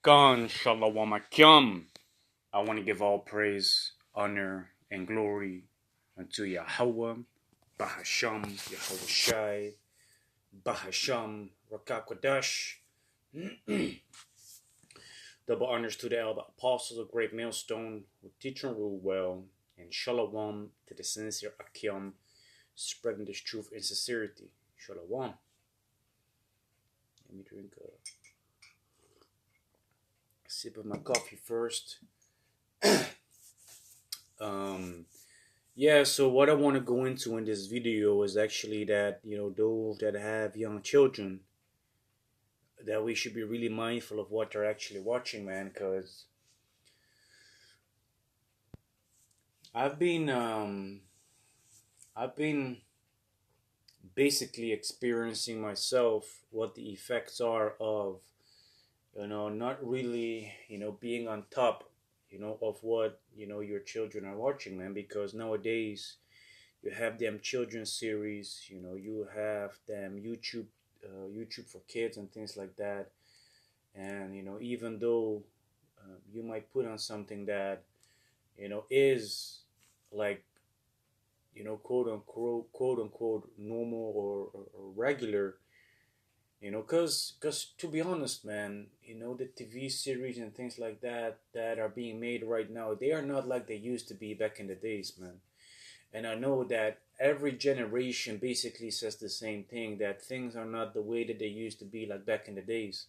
Khan Shalom Akim. I want to give all praise, honor, and glory unto Yahweh, Bahasham, Yahweh Shai, Bahasham, Rakakwadash. Double honors to the elder apostles of Great Millstone who teach and rule well, and Shalom to the sincere Akim, spreading this truth in sincerity. Shalom. Let me drink a sip of my coffee first. So what I want to go into in this video is actually that, those that have young children, that we should be really mindful of what they're actually watching, man, because I've been basically experiencing myself what the effects are of, not really, being on top, of what, your children are watching, man, because nowadays you have them children's series, you have them YouTube for kids and things like that. And, even though you might put on something that, is like, quote unquote normal or regular, because to be honest, man, the TV series and things like that that are being made right now, they are not like they used to be back in the days, man. And I know that every generation basically says the same thing, that things are not the way that they used to be like back in the days.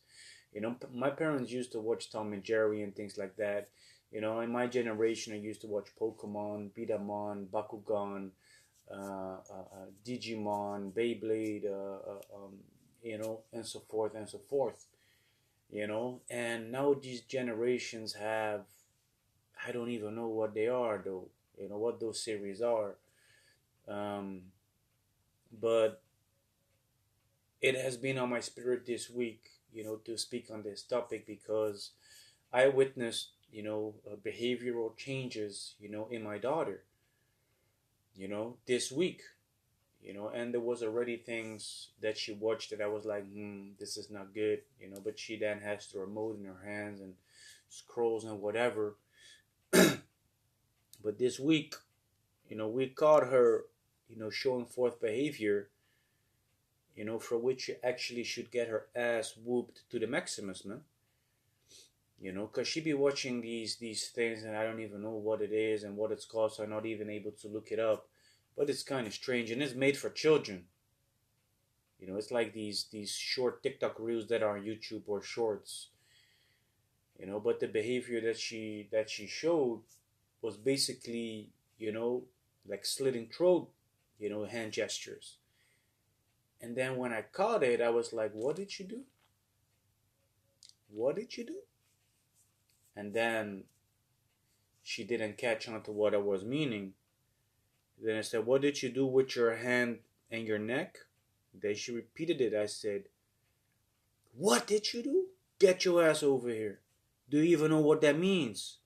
My parents used to watch Tom and Jerry and things like that. In my generation, I used to watch Pokemon, Betamon, Bakugan, Digimon, Beyblade, and so forth and so forth. And now these generations have, I don't even know what they are though. What those series are. But it has been on my spirit this week, to speak on this topic because I witnessed, behavioral changes, in my daughter, this week, and there was already things that she watched that I was like, this is not good, but she then has the remote in her hands and scrolls and whatever. But this week, we caught her, showing forth behavior, for which she actually should get her ass whooped to the maximus, man. Because she be watching these things and I don't even know what it is and what it's called, so I'm not even able to look it up. But it's kind of strange, and it's made for children. It's like these short TikTok reels that are on YouTube or shorts. But the behavior that she showed was basically, like slitting throat, hand gestures. And then when I caught it, I was like, what did you do? What did you do? And then she didn't catch on to what I was meaning. Then I said, what did you do with your hand and your neck? Then she repeated it. I said, what did you do? Get your ass over here. Do you even know what that means?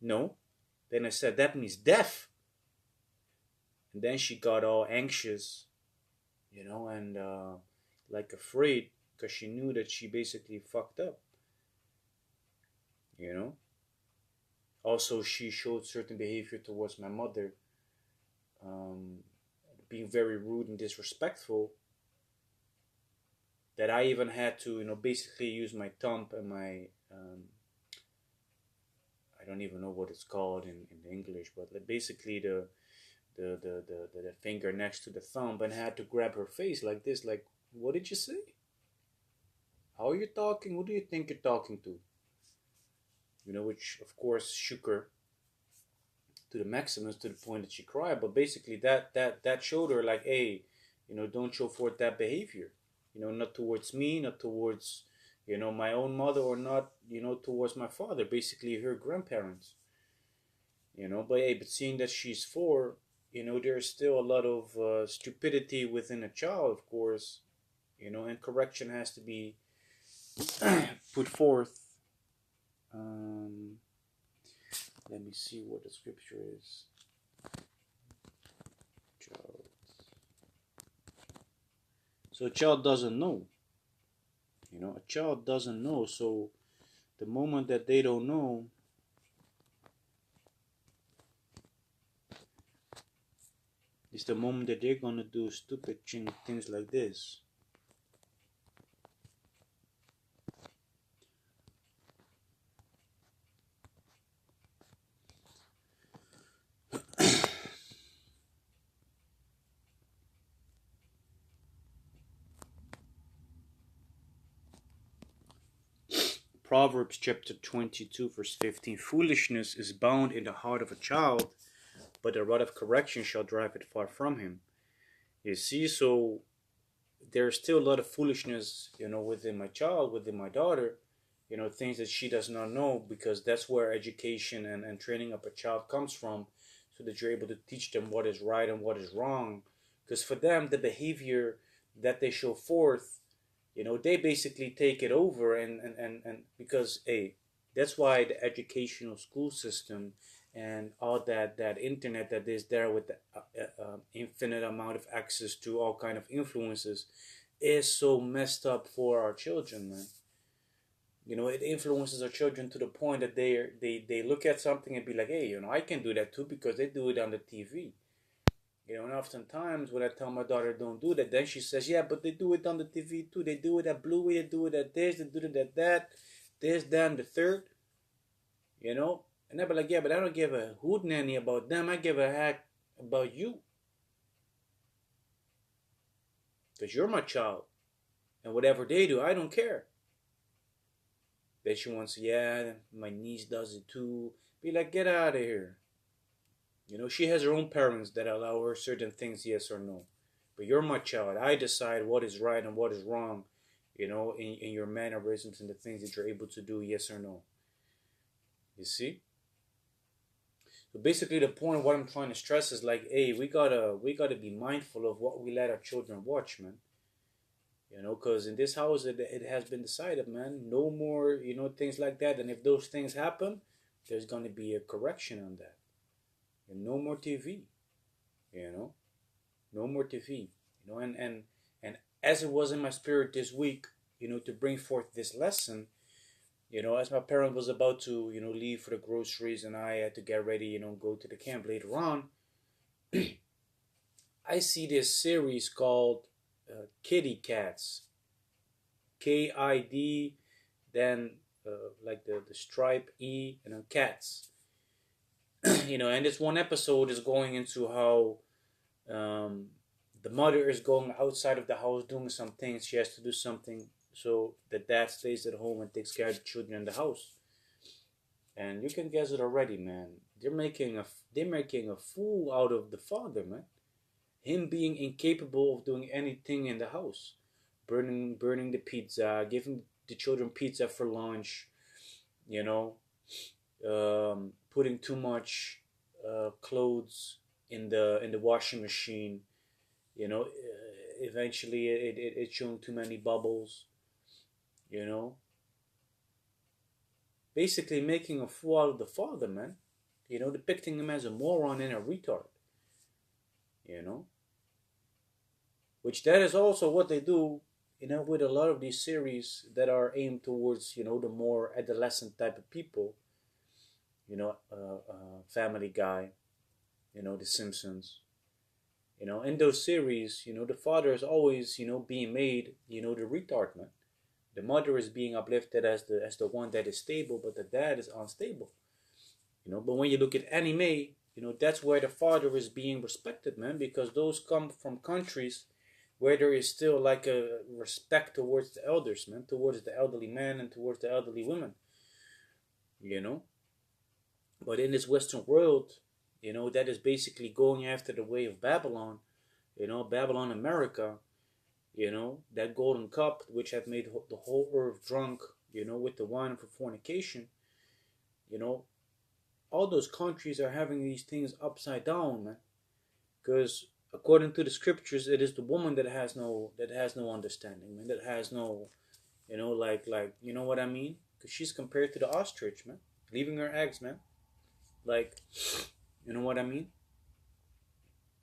No. Then I said, that means death. And then she got all anxious, and like afraid because she knew that she basically fucked up. Also, she showed certain behavior towards my mother, being very rude and disrespectful, that I even had to, basically use my thumb and my, I don't even know what it's called in English, but like basically the finger next to the thumb, and had to grab her face like this, like, what did you say? How are you talking? Who do you think you're talking to? Which of course shook her to the maximus, to the point that she cried. But basically that showed her like, hey, don't show forth that behavior, not towards me, not towards, my own mother, or not, towards my father, basically her grandparents. But seeing that she's 4, there's still a lot of stupidity within a child, of course, and correction has to be put forth. Let me see what the scripture is. Child. So a child doesn't know. A child doesn't know, so the moment that they don't know, is the moment that they're gonna do stupid things like this. Proverbs chapter 22, verse 15. Foolishness is bound in the heart of a child, but the rod of correction shall drive it far from him. You see, so there's still a lot of foolishness, within my child, within my daughter, things that she does not know, because that's where education and training up a child comes from, so that you're able to teach them what is right and what is wrong. Because for them, the behavior that they show forth, they basically take it over, and because, that's why the educational school system and all that internet that is there with the infinite amount of access to all kind of influences is so messed up for our children, man. It influences our children to the point that they look at something and be like, hey, I can do that too, because they do it on the TV. And oftentimes when I tell my daughter don't do that, then she says, yeah, but they do it on the TV too. They do it at Bluey, they do it at this, they do it at that, this, that, and the third. And I be like, yeah, but I don't give a hoot nanny about them. I give a heck about you. Because you're my child. And whatever they do, I don't care. Then she wants, yeah, my niece does it too. Be like, get out of here. She has her own parents that allow her certain things, yes or no. But you're my child. I decide what is right and what is wrong, in your mannerisms and the things that you're able to do, yes or no. You see? So basically, the point of what I'm trying to stress is like, hey, we gotta be mindful of what we let our children watch, man. Because in this house, it has been decided, man, no more, things like that. And if those things happen, there's gonna be a correction on that. And no more TV, no more TV, and as it was in my spirit this week, to bring forth this lesson. As my parent was about to, leave for the groceries and I had to get ready, go to the camp later on, I see this series called Kitty Cats. KID, then like the stripe E, and then cats. And this one episode is going into how the mother is going outside of the house doing some things. She has to do something, so the dad stays at home and takes care of the children in the house. And you can guess it already, man. They're making a fool out of the father, man. Him being incapable of doing anything in the house, burning the pizza, giving the children pizza for lunch, you know, putting too much clothes in the washing machine. Eventually it's showing too many bubbles. You know, basically making a fool out of the father, man. Depicting him as a moron and a retard. You know, which that is also what they do. With a lot of these series that are aimed towards the more adolescent type of people. Family Guy. The Simpsons. In those series, the father is always, being made, the retard, man. The mother is being uplifted as the one that is stable, but the dad is unstable. But when you look at anime, that's where the father is being respected, man, because those come from countries where there is still like a respect towards the elders, man, towards the elderly man and towards the elderly women. You know, but in this Western world, that is basically going after the way of Babylon. Babylon America. That golden cup which had made the whole earth drunk. With the wine for fornication. You know, all those countries are having these things upside down, man. Because according to the scriptures, it is the woman that has no understanding, man. That has no, like you know what I mean? Because she's compared to the ostrich, man, leaving her eggs, man. Like, you know what I mean?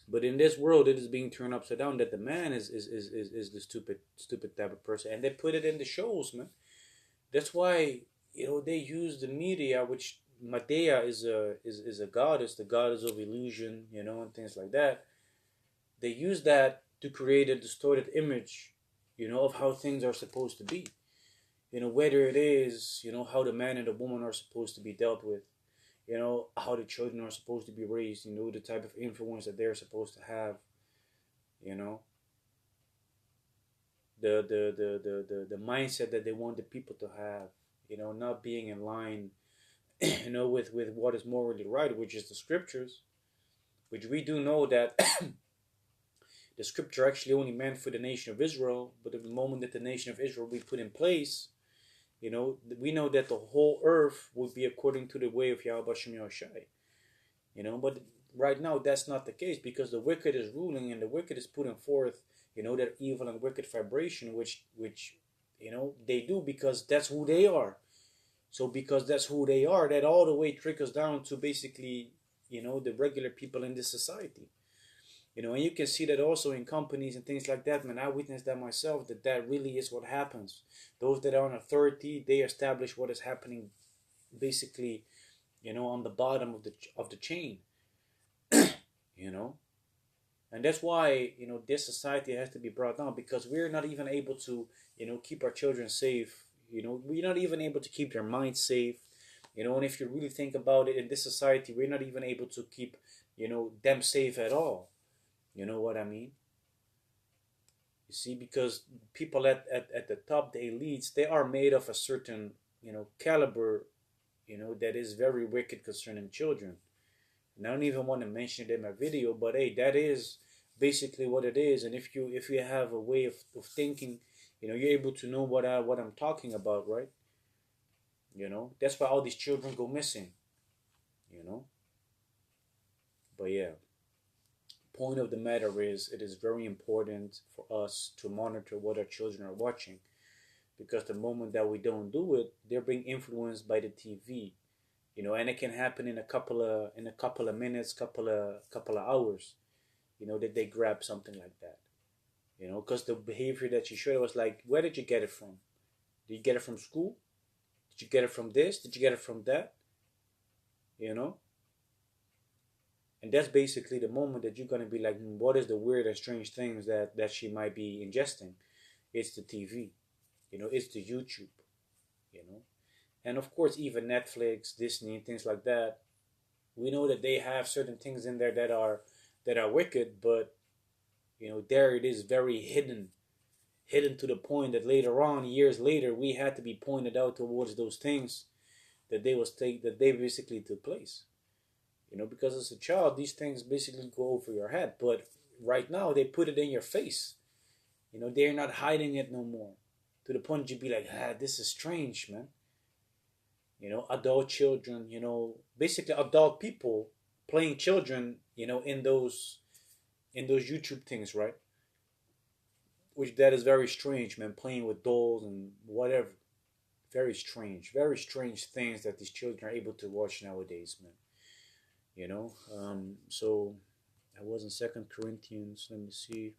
But in this world, it is being turned upside down. That the man is the stupid type of person, and they put it in the shows, man. That's why they use the media, which Medea is a goddess, the goddess of illusion, and things like that. They use that to create a distorted image, of how things are supposed to be. Whether it is, how the man and the woman are supposed to be dealt with, how the children are supposed to be raised, the type of influence that they're supposed to have, you know, the mindset that they want the people to have, not being in line, with what is morally right, which is the scriptures, which we do know that the scripture actually only meant for the nation of Israel, but at the moment that the nation of Israel be put in place, we know that the whole earth will be according to the way of Yahweh Shem Yahushai. But right now that's not the case, because the wicked is ruling and the wicked is putting forth, that evil and wicked vibration, which they do because that's who they are. So because that's who they are, that all the way trickles down to basically, the regular people in this society. And you can see that also in companies and things like that, man. I witnessed that myself, that really is what happens. Those that are in authority, they establish what is happening basically, on the bottom of the chain. And that's why, this society has to be brought down, because we're not even able to, keep our children safe. We're not even able to keep their minds safe. And if you really think about it, in this society, we're not even able to keep, them safe at all. You know what I mean? You see, because people at the top, the elites, they are made of a certain, caliber, that is very wicked concerning children. And I don't even want to mention it in my video, but hey, that is basically what it is. And if you have a way of thinking, you're able to know what I'm talking about, right? That's why all these children go missing. But yeah. Point of the matter is, it is very important for us to monitor what our children are watching, because the moment that we don't do it, they're being influenced by the TV, and it can happen in a couple of minutes, couple of hours, that they grab something like that, because the behavior that you showed was like, where did you get it from? Did you get it from school? Did you get it from this? Did you get it from that? And that's basically the moment that you're going to be like, what is the weird and strange things that she might be ingesting? It's the TV, it's the YouTube, and of course even Netflix, Disney, and things like that. We know that they have certain things in there that are wicked, but there it is, very hidden to the point that later on, years later, we had to be pointed out towards those things that they basically took place. Because as a child, these things basically go over your head. But right now, they put it in your face. They're not hiding it no more. To the point you'd be like, this is strange, man. Adult children, basically adult people playing children, in those YouTube things, right? Which that is very strange, man. Playing with dolls and whatever. Very strange things that these children are able to watch nowadays, man. So I was in 2 Corinthians. Let me see.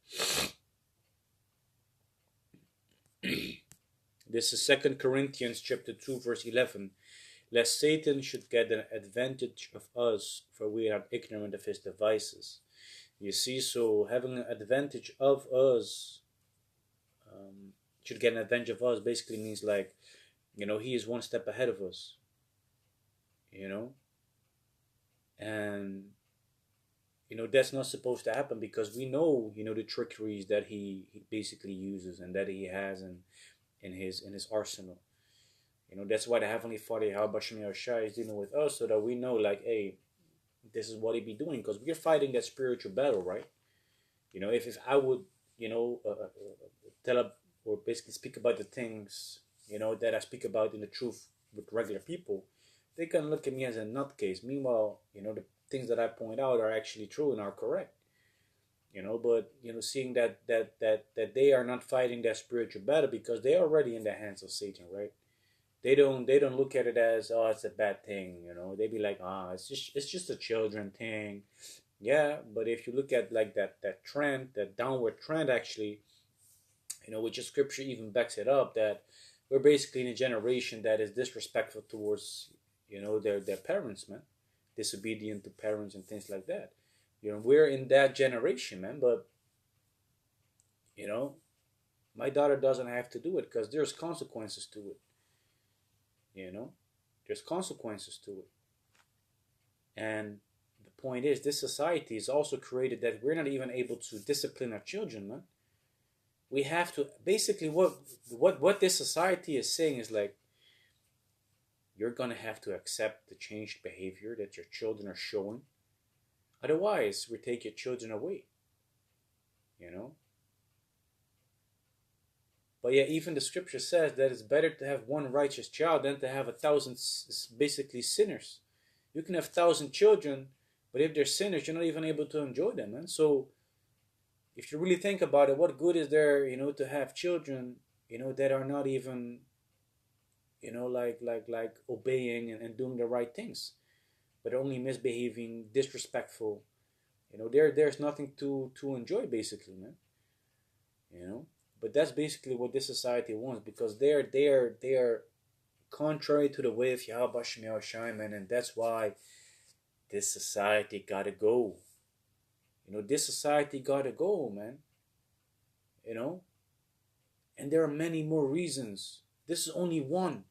This is 2 Corinthians chapter 2, verse 11. Lest Satan should get an advantage of us, for we are ignorant of his devices. You see, so having an advantage of us, should get an advantage of us, basically means like, he is one step ahead of us. And that's not supposed to happen, because we know the trickeries that he basically uses and that he has in his arsenal. That's why the Heavenly Father Yahweh Shem Yahushai is dealing with us, so that we know, like, hey, this is what he be doing, because we're fighting that spiritual battle, right? If I would tell up or basically speak about the things that I speak about in the truth with regular people, they can look at me as a nutcase. Meanwhile, the things that I point out are actually true and are correct. But seeing that they are not fighting that spiritual battle, because they're already in the hands of Satan, right? They don't look at it as, oh, it's a bad thing. They be like, it's just a children thing. Yeah, but if you look at like that trend, that downward trend, actually, which is scripture even backs it up, that we're basically in a generation that is disrespectful towards, their parents, man, disobedient to parents and things like that. We're in that generation, man. But you know, my daughter doesn't have to do it because there's consequences to it. You know, there's consequences to it, and the point is, this society is also created that we're not even able to discipline our children, man. We have to basically what this society is saying is like, you're gonna have to accept the changed behavior that your children are showing. Otherwise, we take your children away. You know. But yeah, even the scripture says that it's better to have one righteous child than to have 1,000 basically sinners. You can have 1,000 children, but if they're sinners, you're not even able to enjoy them. And so, if you really think about it, what good is there, to have children, that are not even, like obeying and doing the right things, but only misbehaving, disrespectful. There's nothing to enjoy, basically, man. You know, but that's basically what this society wants, because they are contrary to the way of Yahweh Shemiah Shai, man, and that's why this society gotta go. This society gotta go, man. You know, and there are many more reasons. This is only one.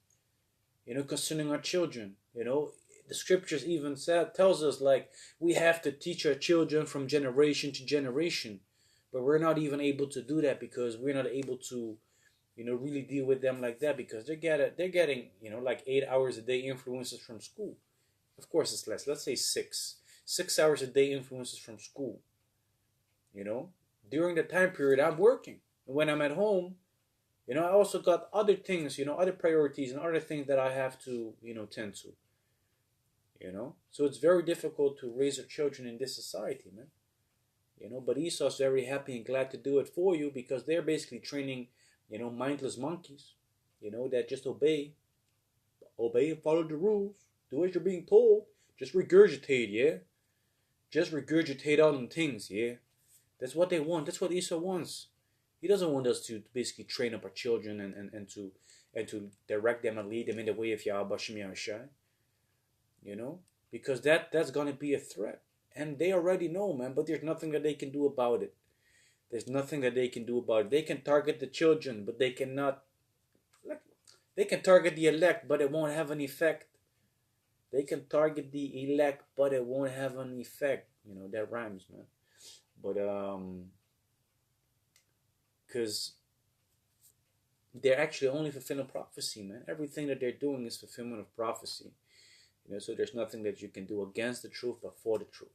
Concerning our children. The scriptures even tells us like we have to teach our children from generation to generation, but we're not even able to do that because we're not able to, really deal with them like that, because they're getting like 8 hours a day influences from school. Of course, it's less. Let's say 6 hours a day influences from school. You know, during the time period I'm working, and when I'm at home, I also got other things, other priorities and other things that I have to, tend to. So it's very difficult to raise your children in this society, man. But Esau's very happy and glad to do it for you, because they're basically training, mindless monkeys, that just obey and follow the rules, do as you're being told, just regurgitate, yeah, just regurgitate all them things, yeah. That's what they want. That's what Esau wants. He doesn't want us to basically train up our children and to direct them and lead them in the way of Yahweh Shemiah Shai. Because that's gonna be a threat. And they already know, man, but there's nothing that they can do about it. There's nothing that they can do about it. They can target the children, but they cannot, like, they can target the elect, but it won't have an effect. They can target the elect, but it won't have an effect. That rhymes, man. But because they're actually only fulfilling prophecy, man. Everything that they're doing is fulfillment of prophecy. So there's nothing that you can do against the truth but for the truth.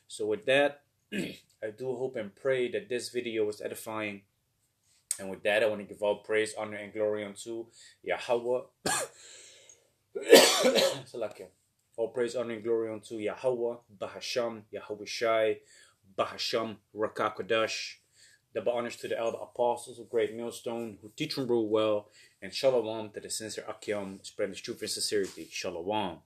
So with that, I do hope and pray that this video was edifying. And with that, I want to give all praise, honor, and glory unto Yahweh. Salakia. All praise, honor, and glory unto Yahweh, Bahasham, Yahweh Shai, Bahasham, Rakakadash. Double honors to the elder apostles of Great Millstone who teach and rule well, and shalom to the sincere Akim, spreading the truth and sincerity. Shalom.